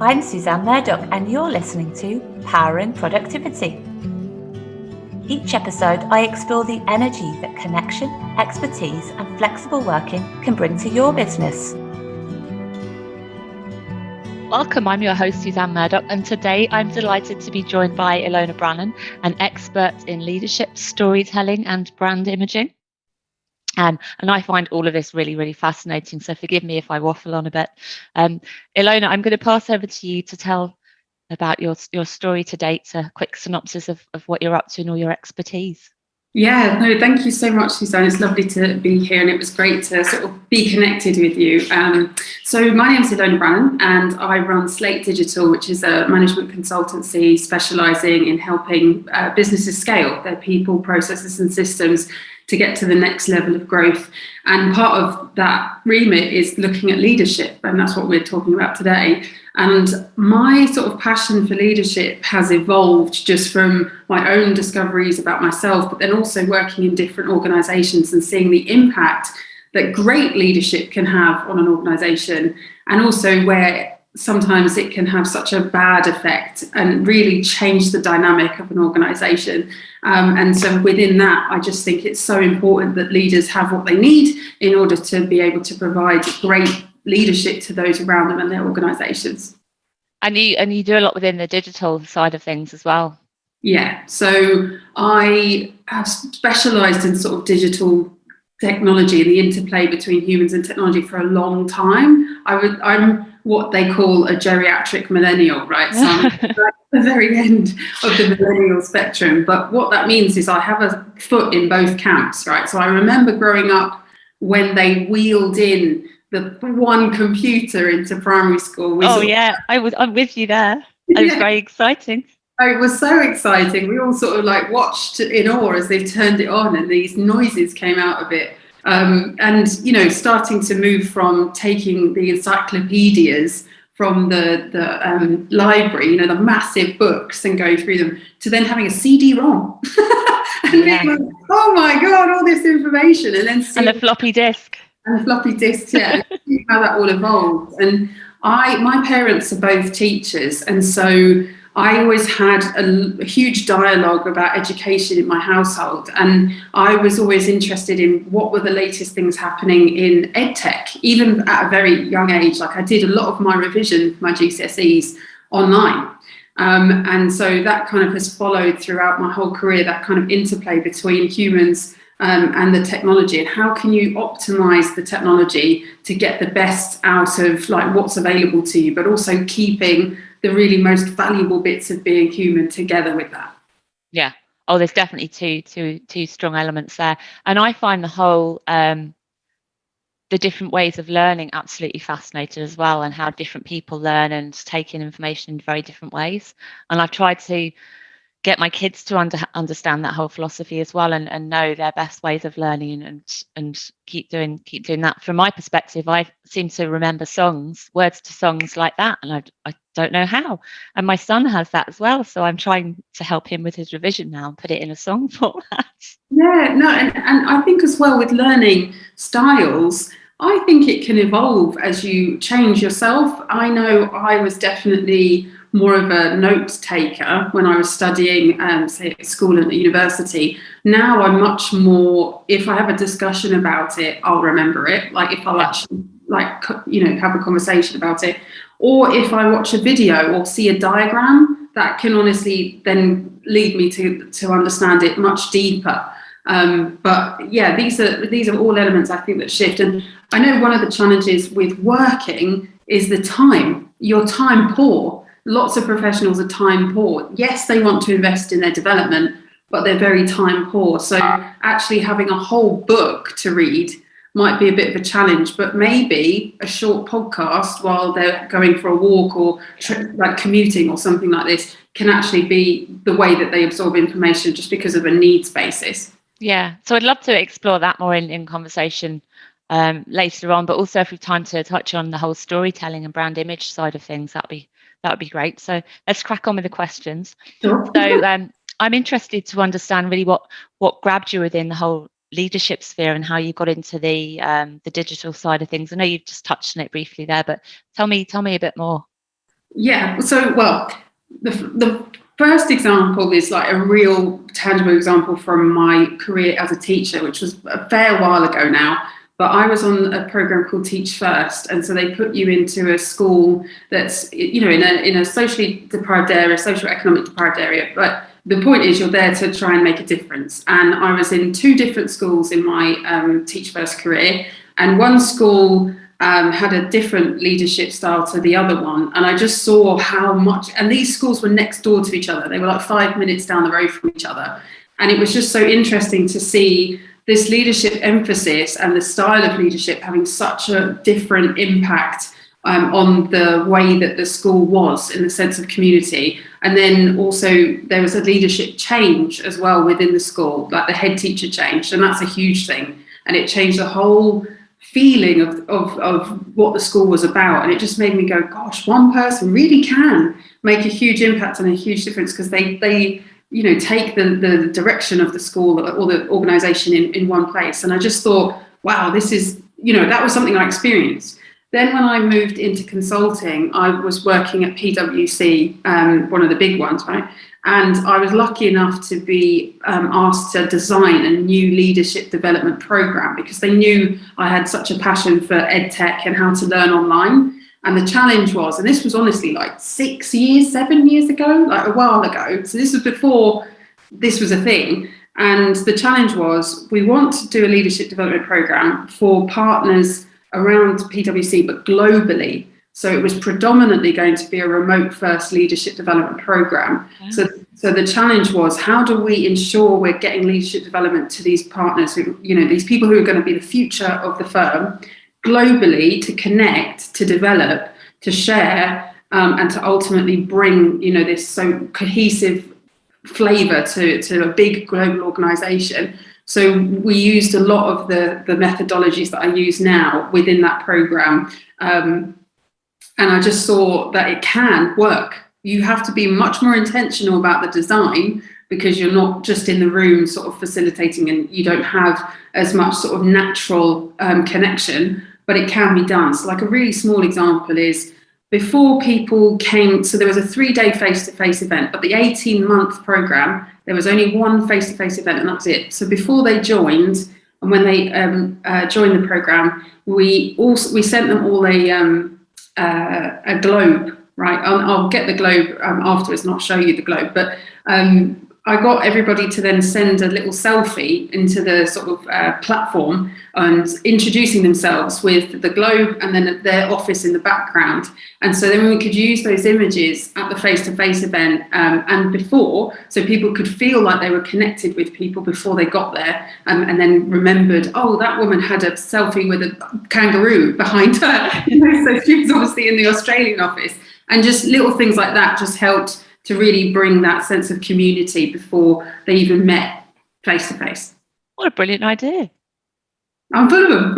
I'm Suzanne Murdock, and you're listening to Powering Productivity. Each episode, I explore the energy that connection, expertise, and flexible working can bring to your business. Welcome, I'm your host, Suzanne Murdock, and today I'm delighted to be joined by Ilona Brannen, an expert in leadership, storytelling, and brand imaging. And I find all of this really, really fascinating, so forgive me if I waffle on a bit. Ilona, I'm going to pass over to you to tell about your story to date, a quick synopsis of what you're up to and all your expertise. Yeah, no, thank you so much, Suzanne. It's lovely to be here, and it was great to sort of be connected with you. So my name is Ilona Brannen, and I run Slate Digital, which is a management consultancy specialising in helping businesses scale their people, processes and systems to get to the next level of growth. And part of that remit is looking at leadership, and that's what we're talking about today. And my sort of passion for leadership has evolved just from my own discoveries about myself, but then also working in different organisations and seeing the impact that great leadership can have on an organisation, and also where sometimes it can have such a bad effect and really change the dynamic of an organisation. And so within that, I just think it's so important that leaders have what they need in order to be able to provide great leadership to those around them and their organisations. And you do a lot within the digital side of things as well. Yeah, so I have specialised in sort of digital technology and the interplay between humans and technology for a long time. I'm what they call a geriatric millennial, right? So I'm at the very end of the millennial spectrum. But what that means is I have a foot in both camps, right? So I remember growing up when they wheeled in the one computer into primary school. I'm with you there. It was very exciting. It was so exciting. We all sort of like watched in awe as they turned it on and these noises came out of it. And, you know, starting to move from taking the encyclopedias from the library, you know, the massive books, and going through them, to then having a CD-ROM. And being like, oh my God, all this information. And then and the floppy disk. And the floppy disks, yeah. How that all evolved. And my parents are both teachers, and so I always had a huge dialogue about education in my household, and I was always interested in what were the latest things happening in EdTech, even at a very young age. Like I did a lot of my revision for my GCSEs online. And so that kind of has followed throughout my whole career, that kind of interplay between humans and the technology, and how can you optimize the technology to get the best out of like what's available to you, but also keeping the really most valuable bits of being human together with that. Yeah. Oh, there's definitely two strong elements there. And I find the whole the different ways of learning absolutely fascinating as well, and how different people learn and take in information in very different ways. And I've tried to get my kids to understand that whole philosophy as well, and know their best ways of learning, and keep doing that. From my perspective, I seem to remember words to songs like that, and I don't know how. And my son has that as well, so I'm trying to help him with his revision now and put it in a song format. Yeah, no, and I think as well with learning styles, I think it can evolve as you change yourself. I know I was definitely more of a note taker when I was studying, say, at school and at university. Now I'm much more, if I have a discussion about it, I'll remember it. Like if I'll actually, like, you know, have a conversation about it. Or if I watch a video or see a diagram, that can honestly then lead me to understand it much deeper. But yeah, these are all elements I think that shift. And I know one of the challenges with working is the time. You're time poor. Lots of professionals are time poor. Yes, they want to invest in their development, but they're very time poor. So actually having a whole book to read might be a bit of a challenge, but maybe a short podcast while they're going for a walk or like commuting or something like this can actually be the way that they absorb information, just because of a needs basis. Yeah, so I'd love to explore that more in conversation later on, but also if we've time to touch on the whole storytelling and brand image side of things, that would be great. So let's crack on with the questions. Sure. So I'm interested to understand really what grabbed you within the whole leadership sphere and how you got into the digital side of things. I know you've just touched on it briefly there, but tell me a bit more. Yeah. So, well, the first example is like a real tangible example from my career as a teacher, which was a fair while ago now. But I was on a program called Teach First, and so they put you into a school that's, you know, in a socially deprived area, social economic deprived area. But the point is, you're there to try and make a difference. And I was in two different schools in my Teach First career, and one school had a different leadership style to the other one. And I just saw how much, and these schools were next door to each other. They were like 5 minutes down the road from each other. And it was just so interesting to see this leadership emphasis and the style of leadership having such a different impact on the way that the school was in the sense of community. And then also there was a leadership change as well within the school, like the head teacher changed, and that's a huge thing. And it changed the whole feeling of what the school was about. And it just made me go, gosh, one person really can make a huge impact and a huge difference, because they you know, take the direction of the school or the organization in one place. And I just thought, wow, this is, you know, that was something I experienced. Then when I moved into consulting, I was working at PwC, one of the big ones, right? And I was lucky enough to be asked to design a new leadership development program, because they knew I had such a passion for ed tech and how to learn online. And the challenge was, and this was honestly like 7 years ago, like a while ago. So this was before this was a thing. And the challenge was, we want to do a leadership development program for partners around PwC, but globally. So it was predominantly going to be a remote first leadership development program. Yeah. So the challenge was, how do we ensure we're getting leadership development to these partners who, you know, these people who are going to be the future of the firm globally, to connect, to develop, to share, and to ultimately bring, you know, this so cohesive flavor to a big global organization. So we used a lot of the methodologies that I use now within that program. And I just saw that it can work. You have to be much more intentional about the design, because you're not just in the room sort of facilitating, and you don't have as much sort of natural connection, but it can be done. So like a really small example is, before people came, so there was a 3-day face-to-face event, but the 18-month program, there was only one face-to-face event, and that was it. So before they joined, and when they joined the program, we sent them all a globe, right? I'll get the globe afterwards, and I'll show you the globe. But I got everybody to then send a little selfie into the sort of platform, and introducing themselves with the globe and then their office in the background. And so then we could use those images at the face-to-face event and before, so people could feel like they were connected with people before they got there, and then remembered, oh, that woman had a selfie with a kangaroo behind her. So she was obviously in the Australian office. And just little things like that just helped to really bring that sense of community before they even met face-to-face. What a brilliant idea. I'm full of them.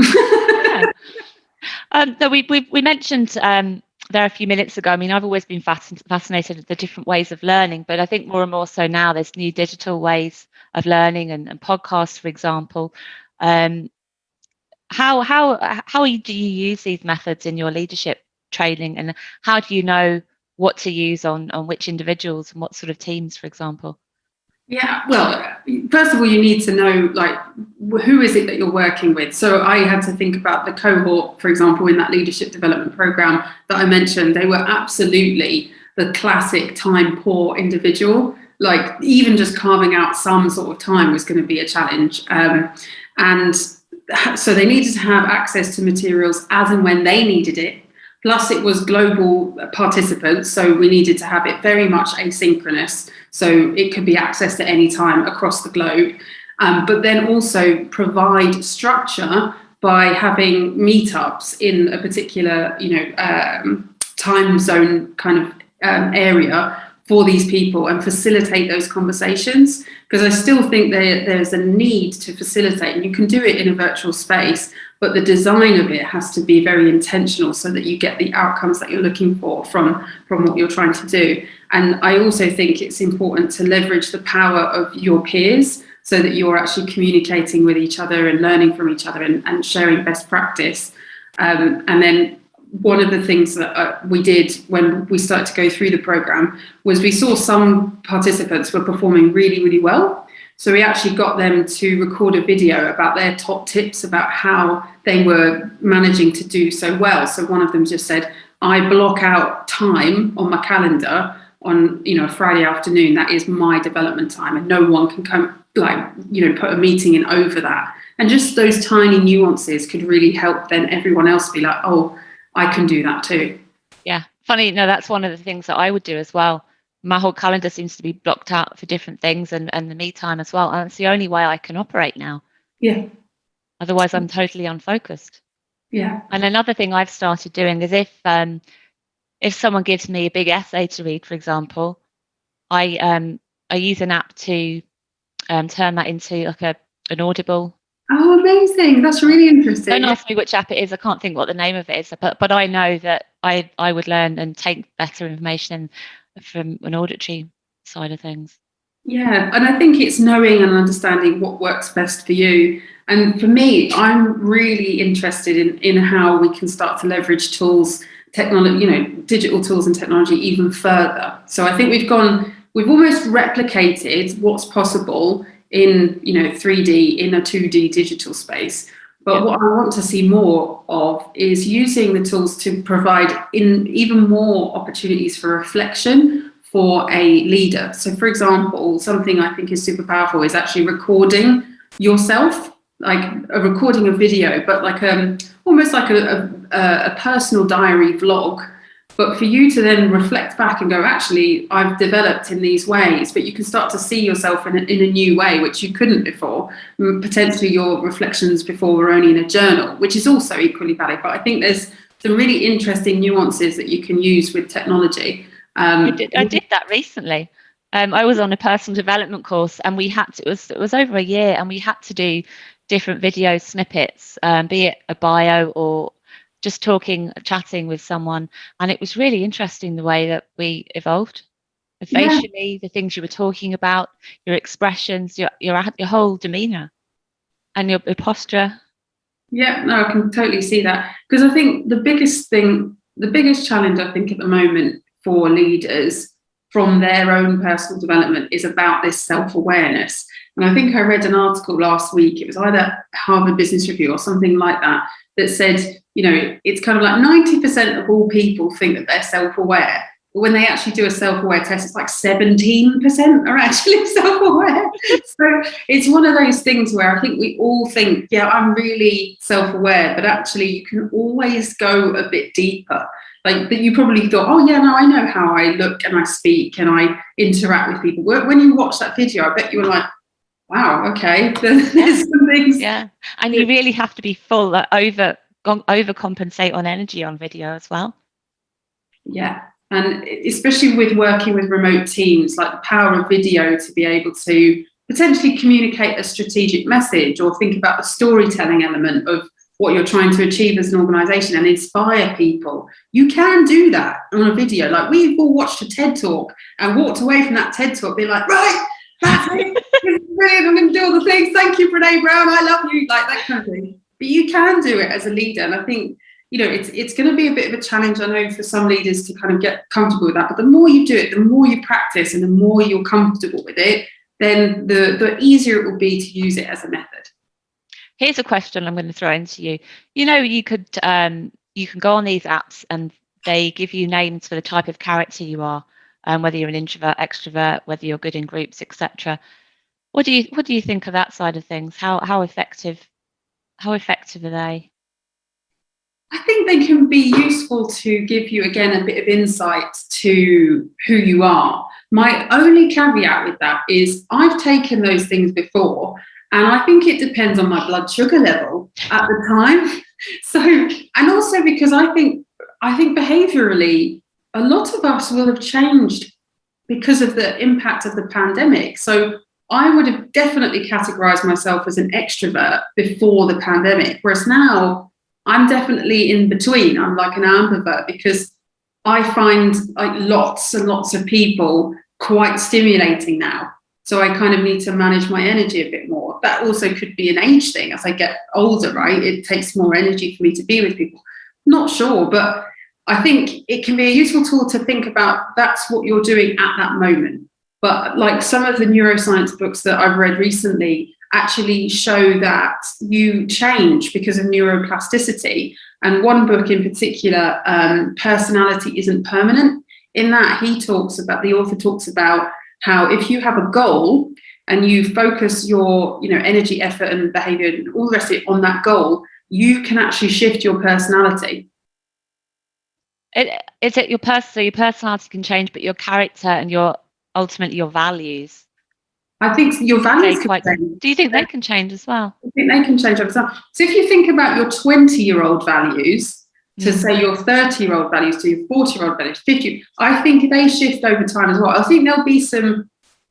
Yeah. So we mentioned there a few minutes ago, I mean, I've always been fascinated with the different ways of learning, but I think more and more so now there's new digital ways of learning, and podcasts, for example. How do you use these methods in your leadership training, and how do you know what to use on which individuals and what sort of teams, for example? Yeah, well, first of all, you need to know, like, who is it that you're working with? So I had to think about the cohort, for example, in that leadership development program that I mentioned. They were absolutely the classic time poor individual. Like, even just carving out some sort of time was going to be a challenge. And so they needed to have access to materials as and when they needed it. Plus, it was global participants, so we needed to have it very much asynchronous, so it could be accessed at any time across the globe. But then also provide structure by having meetups in a particular, time zone kind of area for these people, and facilitate those conversations, because I still think there's a need to facilitate, and you can do it in a virtual space, but the design of it has to be very intentional so that you get the outcomes that you're looking for from what you're trying to do. And I also think it's important to leverage the power of your peers, so that you're actually communicating with each other and learning from each other, and sharing best practice. And then one of the things that we did when we started to go through the program was we saw some participants were performing really, really well. So we actually got them to record a video about their top tips about how they were managing to do so well. So one of them just said, I block out time on my calendar on, a Friday afternoon. That is my development time, and no one can come, put a meeting in over that. And just those tiny nuances could really help then everyone else be like, oh, I can do that too. Yeah, funny, that's one of the things that I would do as well. My whole calendar seems to be blocked out for different things, and the me time as well. And it's the only way I can operate now. Yeah. Otherwise, I'm totally unfocused. Yeah. And another thing I've started doing is if someone gives me a big essay to read, for example, I use an app to turn that into like an Audible. Oh, amazing! That's really interesting. Don't ask me which app it is. I can't think what the name of it is, but I know that I would learn and take better information from an auditory side of things. Yeah, and I think it's knowing and understanding what works best for you. And for me, I'm really interested in how we can start to leverage tools, technology, digital tools and technology even further. So I think we've almost replicated what's possible in 3D in a 2D digital space. But what I want to see more of is using the tools to provide even more opportunities for reflection for a leader. So, for example, something I think is super powerful is actually recording yourself, like a recording a video, but like almost like a personal diary vlog. But for you to then reflect back and go, actually, I've developed in these ways, but you can start to see yourself in a new way, which you couldn't before. Potentially your reflections before were only in a journal, which is also equally valid. But I think there's some really interesting nuances that you can use with technology. I did that recently. I was on a personal development course, and we had to, it was over a year, and we had to do different video snippets, be it a bio or just chatting with someone. And it was really interesting the way that we evolved. Facially, the things you were talking about, your expressions, your whole demeanor and your posture. Yeah, no, I can totally see that. Because I think the biggest challenge I think at the moment for leaders from their own personal development is about this self-awareness. And I think I read an article last week, it was either Harvard Business Review or something like that, that said, it's kind of like 90% of all people think that they're self-aware. But when they actually do a self-aware test, it's like 17% are actually self-aware. So it's one of those things where I think we all think, yeah, I'm really self-aware, but actually you can always go a bit deeper. Like that you probably thought, oh yeah, no, I know how I look and I speak and I interact with people. When you watch that video, I bet you were like, wow, okay, there's some things. Yeah, and you really have to be full, overcompensate on energy on video as well. Yeah, and especially with working with remote teams, like the power of video to be able to potentially communicate a strategic message or think about the storytelling element of what you're trying to achieve as an organisation and inspire people. You can do that on a video. Like we've all watched a TED Talk and walked away from that TED Talk being like, right, that's it. It's brilliant. I'm going to do all the things. Thank you, Brene Brown. I love you. Like that kind of thing. But you can do it as a leader. And I think, it's going to be a bit of a challenge, I know, for some leaders to kind of get comfortable with that. But the more you do it, the more you practice and the more you're comfortable with it, then the easier it will be to use it as a method. Here's a question I'm going to throw into you. You could you can go on these apps and they give you names for the type of character you are, whether you're an introvert, extrovert, whether you're good in groups, etc. What do you think of that side of things? How effective are they? I think they can be useful to give you, again, a bit of insight to who you are. My only caveat with that is I've taken those things before, and I think it depends on my blood sugar level at the time. So, and also because I think behaviourally, a lot of us will have changed because of the impact of the pandemic. So I would have definitely categorised myself as an extrovert before the pandemic, whereas now I'm definitely in between. I'm like an ambivert because I find like lots and lots of people quite stimulating now. So I kind of need to manage my energy a bit more. That also could be an age thing. As I get older, right, it takes more energy for me to be with people. Not sure, but I think it can be a useful tool to think about. That's what you're doing at that moment. But like some of the neuroscience books that I've read recently actually show that you change because of neuroplasticity. And one book in particular, Personality Isn't Permanent. In that, the author talks about how if you have a goal and you focus your energy, effort, and behavior and all the rest of it on that goal, you can actually shift your personality. Is it your personality can change, but your character and your values, I think your values can change. Do you think they can change as well? I think they can change over time. So if you think about your 20-year-old values to say your 30-year-old values to your 40-year-old values, 50, I think they shift over time as well. I think there'll be some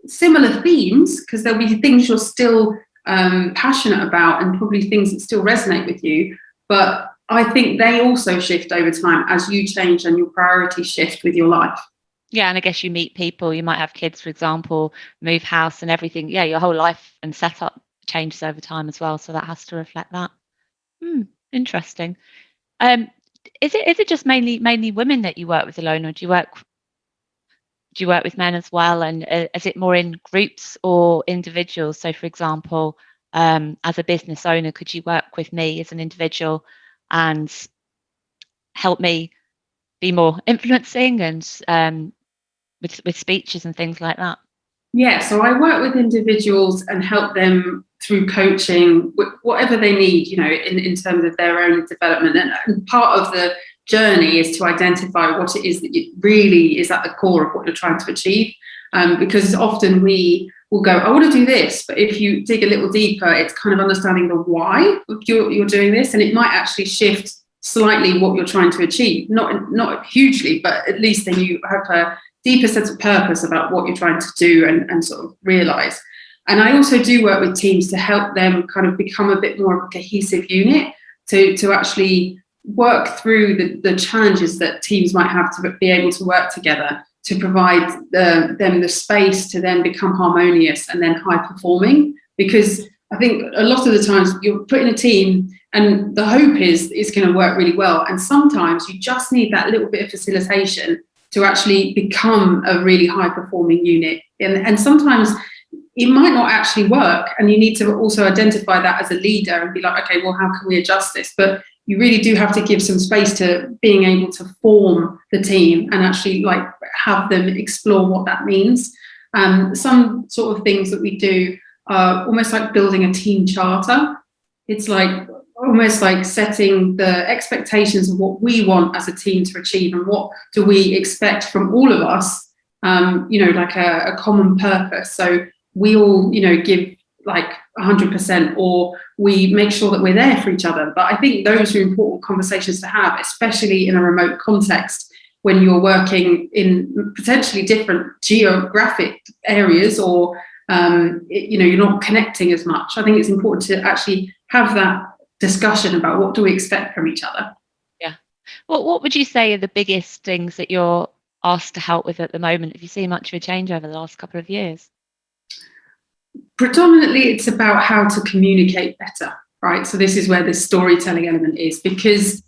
similar themes because there'll be things you're still passionate about and probably things that still resonate with you. But I think they also shift over time as you change and your priorities shift with your life. Yeah, and I guess you meet people, you might have kids, for example, move house and everything. Yeah, your whole life and setup changes over time as well. So that has to reflect that. Interesting. Is it just mainly women that you work with, Ilona? Do you work with men as well? And is it more in groups or individuals? So, for example, as a business owner, could you work with me as an individual and help me be more influencing and with speeches and things like that? Yeah, so I work with individuals and help them through coaching, whatever they need, in terms of their own development. And part of the journey is to identify what it is that really is at the core of what you're trying to achieve. Because often we will go, I want to do this. But if you dig a little deeper, it's kind of understanding the why you're doing this. And it might actually shift slightly what you're trying to achieve. Not hugely, but at least then you have a deeper sense of purpose about what you're trying to do and sort of realize. And I also do work with teams to help them kind of become a bit more of a cohesive unit to actually work through the challenges that teams might have to be able to work together to provide them the space to then become harmonious and then high performing. Because I think a lot of the times you're put in a team and the hope is it's going to work really well. And sometimes you just need that little bit of facilitation to actually become a really high performing unit. And sometimes it might not actually work. And you need to also identify that as a leader and be like, okay, well, how can we adjust this? But you really do have to give some space to being able to form the team and actually like have them explore what that means. Some sort of things that we do are almost like building a team charter. It's like almost like setting the expectations of what we want as a team to achieve and what do we expect from all of us, like a common purpose. So we all, give like 100%, or we make sure that we're there for each other. But I think those are important conversations to have, especially in a remote context when you're working in potentially different geographic areas or, you're not connecting as much. I think it's important to actually have that discussion about what do we expect from each other. Yeah. What would you say are the biggest things that you're asked to help with at the moment? Have you seen much of a change over the last couple of years? Predominantly, it's about how to communicate better, right? So this is where the storytelling element is, because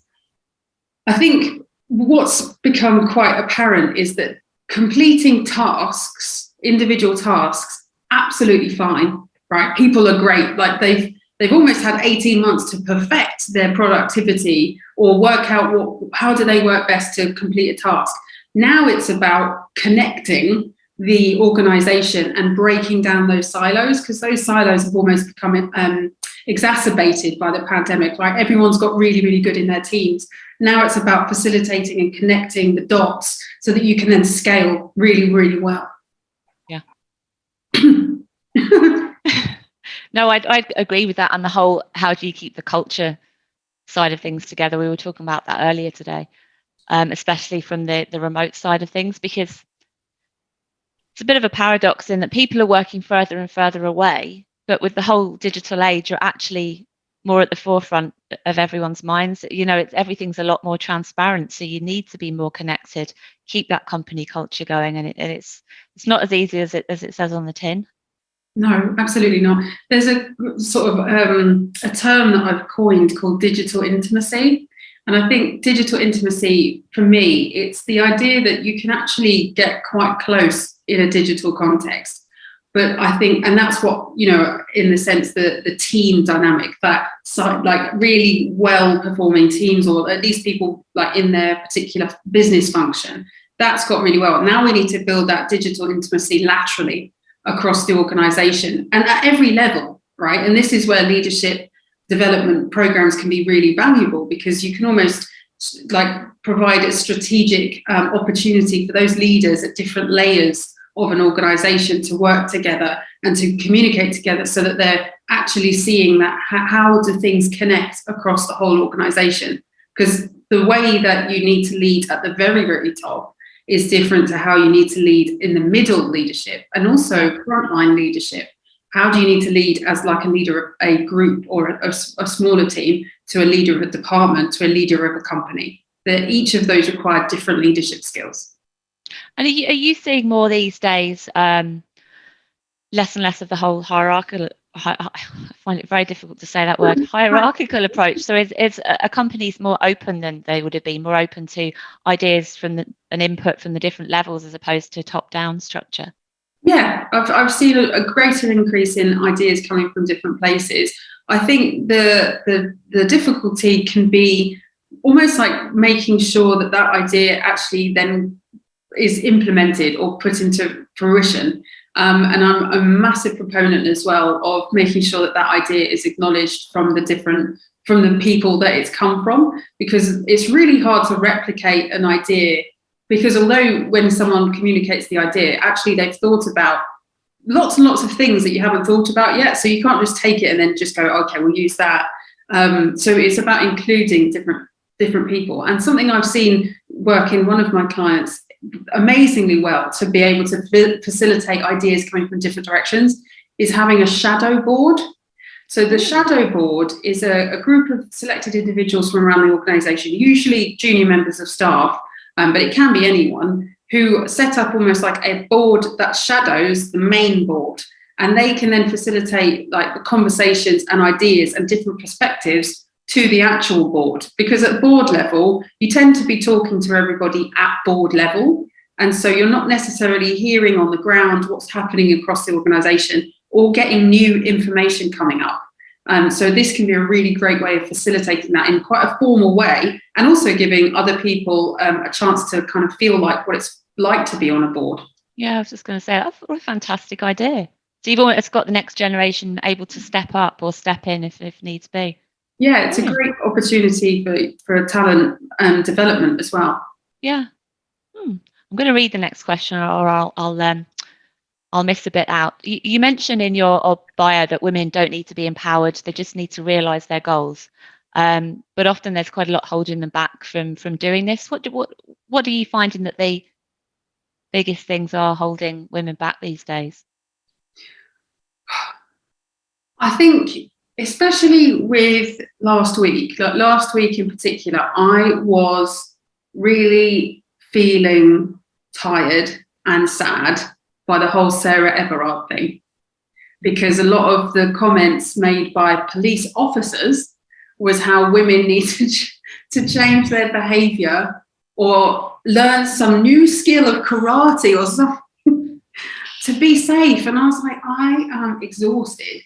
I think what's become quite apparent is that completing tasks, individual tasks, absolutely fine, right? People are great. Like they've almost had 18 months to perfect their productivity or work out how do they work best to complete a task. Now it's about connecting the organization and breaking down those silos, because those silos have almost become exacerbated by the pandemic, right? Everyone's got really, really good in their teams. Now it's about facilitating and connecting the dots so that you can then scale really, really well. Yeah. No, I'd agree with that. And the whole, how do you keep the culture side of things together? We were talking about that earlier today, especially from the remote side of things, because it's a bit of a paradox in that people are working further and further away, but with the whole digital age, you're actually more at the forefront of everyone's minds. Everything's a lot more transparent, so you need to be more connected, keep that company culture going, and it's not as easy as it says on the tin. No, absolutely not. There's a sort of a term that I've coined called digital intimacy, And I think digital intimacy, for me, it's the idea that you can actually get quite close in a digital context. But I think, and that's what, in the sense that the team dynamic, that like really well performing teams, or at least people like in their particular business function, that's got really well. Now we need to build that digital intimacy laterally across the organization and at every level, right? And this is where leadership development programs can be really valuable, because you can almost like provide a strategic opportunity for those leaders at different layers of an organization to work together and to communicate together, so that they're actually seeing that how do things connect across the whole organization. Because the way that you need to lead at the very, very top is different to how you need to lead in the middle leadership and also frontline leadership. How do you need to lead as like a leader of a group or a smaller team, to a leader of a department, to a leader of a company? That each of those require different leadership skills. And are you seeing more these days, less and less of the whole hierarchical, I find it very difficult to say that word, hierarchical approach? So is a companies more open than they would have been, more open to ideas from an input from the different levels as opposed to top-down structure? Yeah, I've seen a greater increase in ideas coming from different places. I think the difficulty can be almost like making sure that idea actually then is implemented or put into fruition. And I'm a massive proponent as well of making sure that idea is acknowledged from the people that it's come from, because it's really hard to replicate an idea. Because although when someone communicates the idea, actually they've thought about lots and lots of things that you haven't thought about yet. So you can't just take it and then just go, okay, we'll use that. So it's about including different people. And something I've seen work in one of my clients amazingly well to be able to facilitate ideas coming from different directions is having a shadow board. So the shadow board is a group of selected individuals from around the organisation, usually junior members of staff, but it can be anyone, who set up almost like a board that shadows the main board. And they can then facilitate like the conversations and ideas and different perspectives to the actual board. Because at board level, you tend to be talking to everybody at board level. And so you're not necessarily hearing on the ground what's happening across the organisation or getting new information coming up. So this can be a really great way of facilitating that in quite a formal way, and also giving other people a chance to kind of feel like what it's like to be on a board. Yeah, I was just going to say, that's a fantastic idea. So you've almost got the next generation able to step up or step in if needs be. Yeah, it's a great opportunity for talent development as well. Yeah. I'm going to read the next question, or I'll miss a bit out. You mentioned in your bio that women don't need to be empowered; they just need to realise their goals. But often there's quite a lot holding them back from doing this. What are you finding that the biggest things are holding women back these days? I think, especially with last week in particular, I was really feeling tired and sad by the whole Sarah Everard thing, because a lot of the comments made by police officers was how women need to change their behaviour or learn some new skill of karate or something to be safe. And I was like, I am exhausted.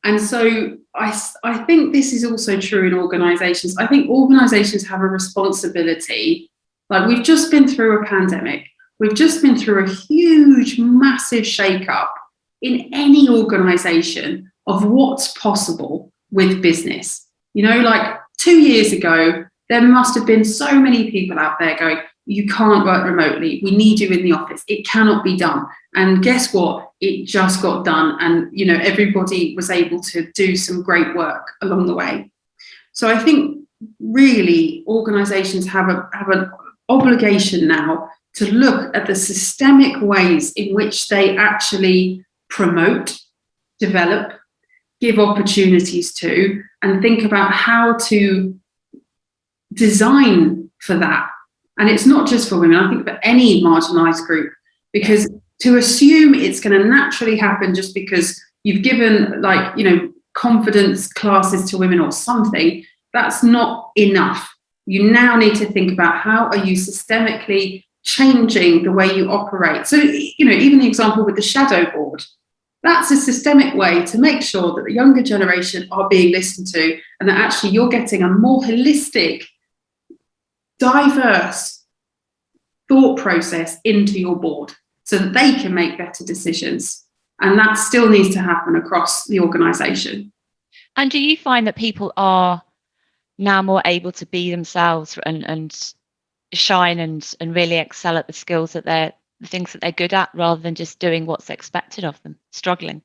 And so I think this is also true in organisations. I think organisations have a responsibility. Like, we've just been through a pandemic. We've just been through a huge, massive shake-up in any organisation of what's possible with business. Like 2 years ago, there must have been so many people out there going, you can't work remotely. We need you in the office. It cannot be done. And guess what? It just got done. And, everybody was able to do some great work along the way. So I think really organisations have an obligation now to look at the systemic ways in which they actually promote, develop, give opportunities to, and think about how to design for that. And it's not just for women, I think for any marginalised group, because to assume it's going to naturally happen just because you've given confidence classes to women or something, that's not enough. You now need to think about how are you systemically changing the way you operate. So, even the example with the shadow board, that's a systemic way to make sure that the younger generation are being listened to, and that actually you're getting a more holistic, diverse thought process into your board so that they can make better decisions. And that still needs to happen across the organisation. And do you find that people are now more able to be themselves and shine and really excel at the skills that the things that they're good at, rather than just doing what's expected of them, struggling?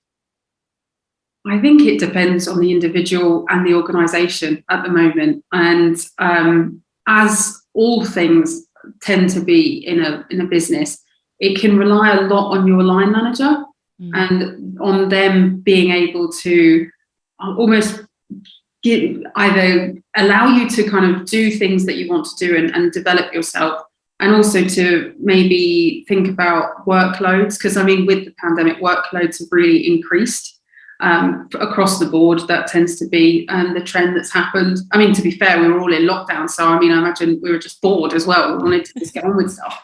I think it depends on the individual and the organisation at the moment. And as all things tend to be in a business, it can rely a lot on your line manager and on them being able to almost either allow you to kind of do things that you want to do and develop yourself, and also to maybe think about workloads, because I mean, with the pandemic, workloads have really increased across the board. That tends to be the trend that's happened. I mean, to be fair, we were all in lockdown, so I mean, I imagine we were just bored as well. We wanted to just get on with stuff.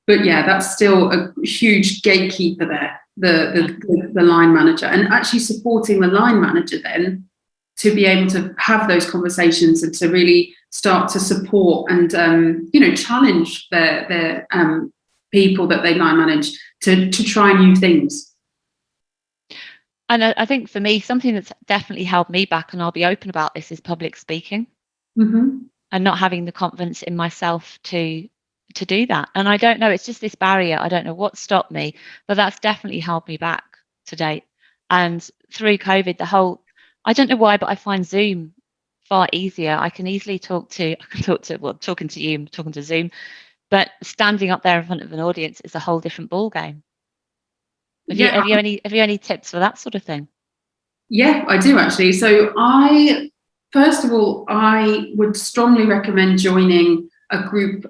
But yeah, that's still a huge gatekeeper there, the line manager, and actually supporting the line manager then to be able to have those conversations and to really start to support and challenge their people that they line manage to try new things. And I think for me, something that's definitely held me back, and I'll be open about this, is public speaking, and not having the confidence in myself to do that. And I don't know, it's just this barrier. I don't know what stopped me, but that's definitely held me back to date. And through COVID, I don't know why, but I find Zoom far easier. I can easily talking to you, I'm talking to Zoom, but standing up there in front of an audience is a whole different ball game. Have you any tips for that sort of thing? Yeah, I do actually. So first of all, I would strongly recommend joining a group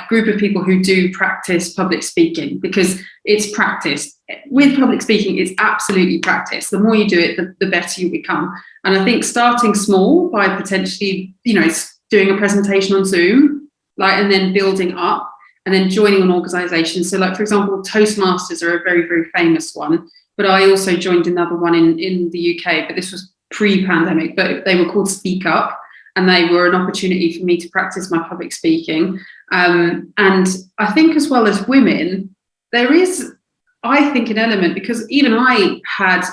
group of people who do practice public speaking, because it's practice. With public speaking, it's absolutely practice. The more you do it, the better you become. And I think starting small by potentially, doing a presentation on Zoom, and then building up, and then joining an organisation. So, for example, Toastmasters are a very, very famous one. But I also joined another one in the UK, but this was pre-pandemic. But they were called Speak Up, and they were an opportunity for me to practice my public speaking. And I think, as well as women, there is, I think, an element, because even I had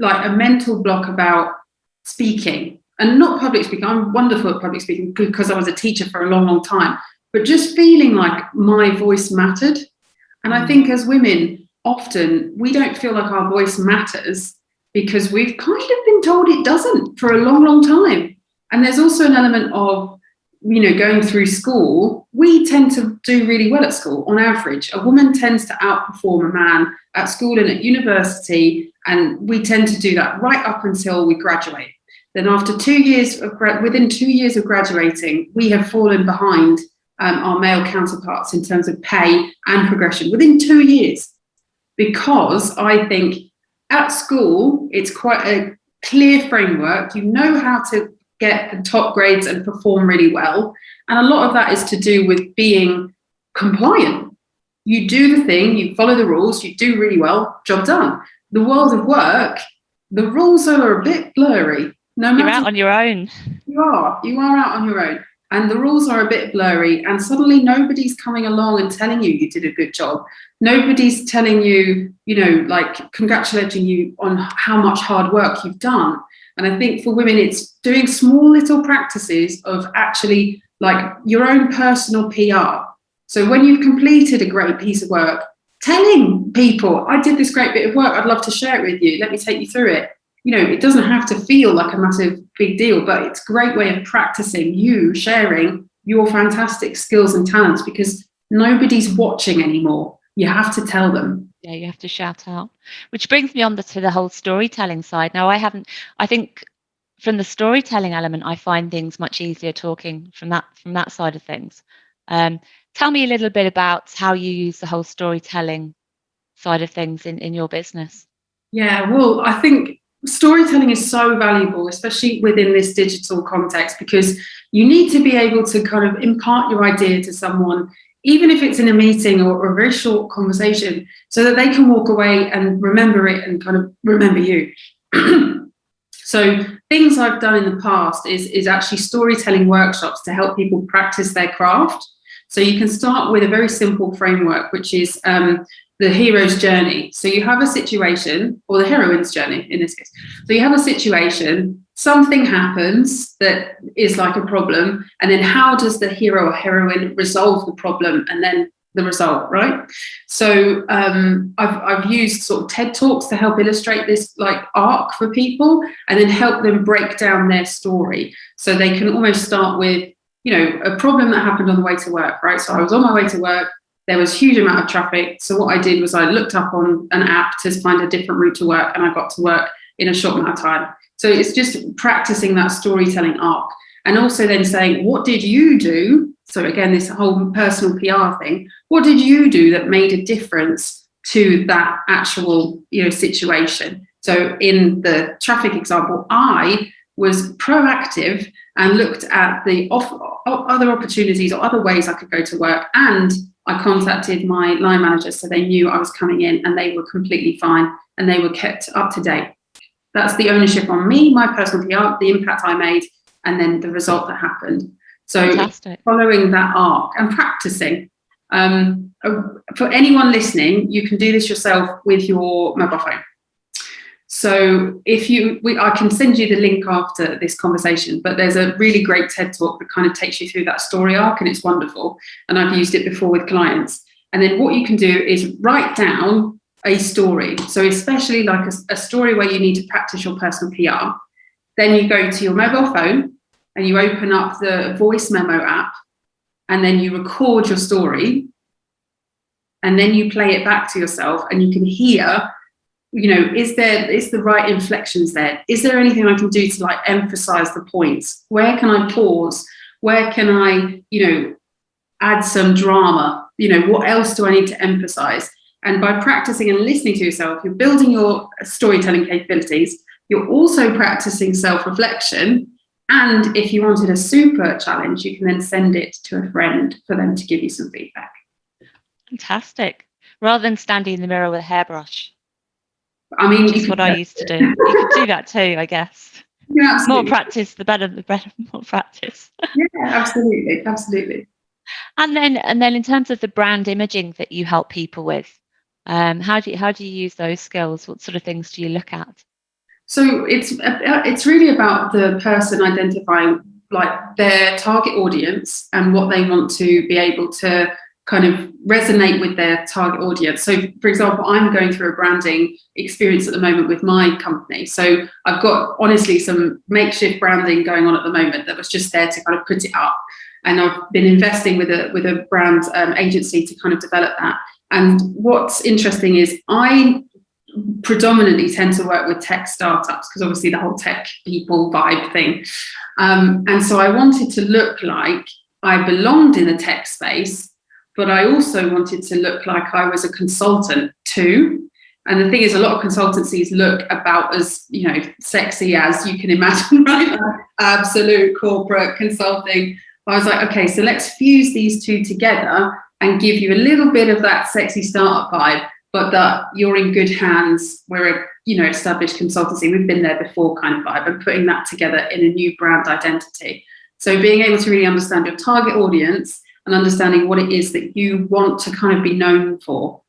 a mental block about speaking, and not public speaking. I'm wonderful at public speaking because I was a teacher for a long, long time, but just feeling like my voice mattered. And I think as women, often we don't feel like our voice matters because we've kind of been told it doesn't for a long, long time. And there's also an element of, going through school, we tend to do really well at school on average. A woman tends to outperform a man at school and at university, and we tend to do that right up until we graduate. Then after 2 years, within 2 years of graduating, we have fallen behind our male counterparts in terms of pay and progression within 2 years. Because I think at school, it's quite a clear framework. You know how to get the top grades and perform really well. And a lot of that is to do with being compliant. You do the thing, you follow the rules, you do really well, job done. The world of work, the rules are a bit blurry. You're out on your own. You are out on your own. And the rules are a bit blurry, and suddenly nobody's coming along and telling you did a good job. Nobody's telling you, congratulating you on how much hard work you've done. And I think for women, it's doing small little practices of actually your own personal PR. So when you've completed a great piece of work, telling people, I did this great bit of work, I'd love to share it with you. Let me take you through it. It doesn't have to feel like a massive big deal, but it's a great way of practicing you sharing your fantastic skills and talents, because nobody's watching anymore. You have to tell them. Yeah, you have to shout out. Which brings me on to the whole storytelling side. Now, I think from the storytelling element, I find things much easier talking from that side of things. Tell me a little bit about how you use the whole storytelling side of things in your business. Yeah, well, I think storytelling is so valuable, especially within this digital context, because you need to be able to kind of impart your idea to someone, even if it's in a meeting or a very short conversation, so that they can walk away and remember it and kind of remember you. So things I've done in the past is actually storytelling workshops to help people practice their craft. So you can start with a very simple framework, which is the hero's journey. So you have a situation, or the heroine's journey in this case. So you have a situation, something happens that is like a problem, and then how does the hero or heroine resolve the problem, and then the result, right? So I've used sort of TED Talks to help illustrate this like arc for people, and then help them break down their story. So they can almost start with, you know, a problem that happened on the way to work, right? So I was on my way to work, there was a huge amount of traffic. So what I did was I looked up on an app to find a different route to work, and I got to work in a short amount of time. So it's just practicing that storytelling arc, and also then saying, what did you do? So again, this whole personal PR thing, what did you do that made a difference to that actual, you know, situation? So in the traffic example, I was proactive and looked at the other opportunities or other ways I could go to work, and I contacted my line manager so they knew I was coming in, and they were completely fine and they were kept up to date. That's the ownership on me, my personal PR, the impact I made, and then the result that happened. So Fantastic. Following that arc and practicing. For anyone listening, you can do this yourself with your mobile phone. So I can send you the link after this conversation, but there's a really great TED Talk that kind of takes you through that story arc, and it's wonderful. And I've used it before with clients. And then what you can do is write down a story. So especially like a story where you need to practice your personal PR. Then you go to your mobile phone and you open up the voice memo app, and then you record your story, and then you play it back to yourself, and you can hear, you know, is the right inflections there? Is there anything I can do to like emphasize the points? Where can I pause? Where can I, you know, add some drama? You know, what else do I need to emphasize? And by practicing and listening to yourself, you're building your storytelling capabilities. You're also practicing self-reflection. And if you wanted a super challenge, you can then send it to a friend for them to give you some feedback. Fantastic. Rather than standing in the mirror with a hairbrush. I mean, which is what I used to do. You could do that too, I guess. Yeah, more practice, the better. More practice. Yeah, absolutely. And then in terms of the brand imaging that you help people with, how do you use those skills? What sort of things do you look at? So it's really about the person identifying like their target audience and what they want to be able to kind of resonate with their target audience. So for example, I'm going through a branding experience at the moment with my company. So I've got honestly some makeshift branding going on at the moment that was just there to kind of put it up. And I've been investing with a brand agency to kind of develop that. And what's interesting is I predominantly tend to work with tech startups, because obviously the whole tech people vibe thing. And so I wanted to look like I belonged in the tech space, but I also wanted to look like I was a consultant too. And the thing is, a lot of consultancies look about as, you know, sexy as you can imagine, right? Absolute corporate consulting. I was like, okay, so let's fuse these two together and give you a little bit of that sexy startup vibe, but that you're in good hands. We're a, you know, established consultancy. We've been there before kind of vibe, and putting that together in a new brand identity. So being able to really understand your target audience and understanding what it is that you want to kind of be known for.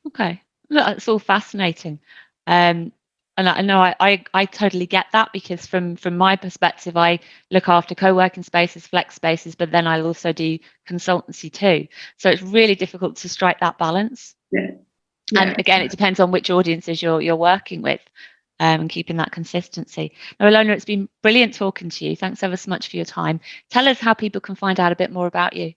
Okay, that's all fascinating. And I know I totally get that, because from my perspective, I look after co-working spaces, flex spaces, but then I'll also do consultancy too. So it's really difficult to strike that balance. Yeah. And again, it depends on which audiences you're working with, and keeping that consistency. Now, Ilona, it's been brilliant talking to you. Thanks ever so much for your time. Tell us how people can find out a bit more about you.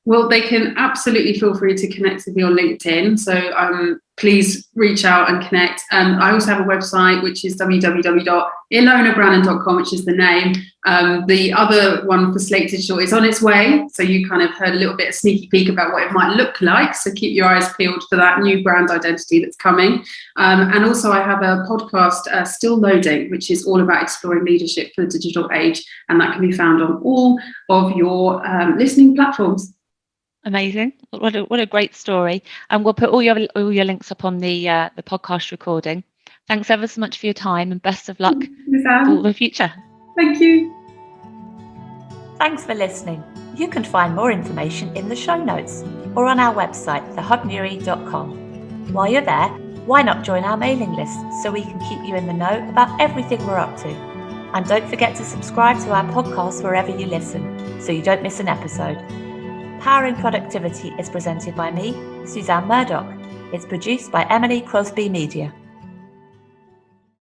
Well, they can absolutely feel free to connect with me on LinkedIn. So please reach out and connect. I also have a website, which is www.ilonabrannen.com, which is the name. The other one for Slate Digital is on its way. So you kind of heard a little bit of sneaky peek about what it might look like. So keep your eyes peeled for that new brand identity that's coming. And also I have a podcast, Still Loading, which is all about exploring leadership for the digital age. And that can be found on all of your listening platforms. Amazing. What a great story. And we'll put all your links up on the podcast recording. Thanks ever so much for your time, and best of luck for the future. Thank you. Thanks for listening. You can find more information in the show notes or on our website, thehubnewry.com. While you're there, why not join our mailing list so we can keep you in the know about everything we're up to? And don't forget to subscribe to our podcast wherever you listen so you don't miss an episode. Powering Productivity is presented by me, Suzanne Murdock. It's produced by Emily Crosby Media.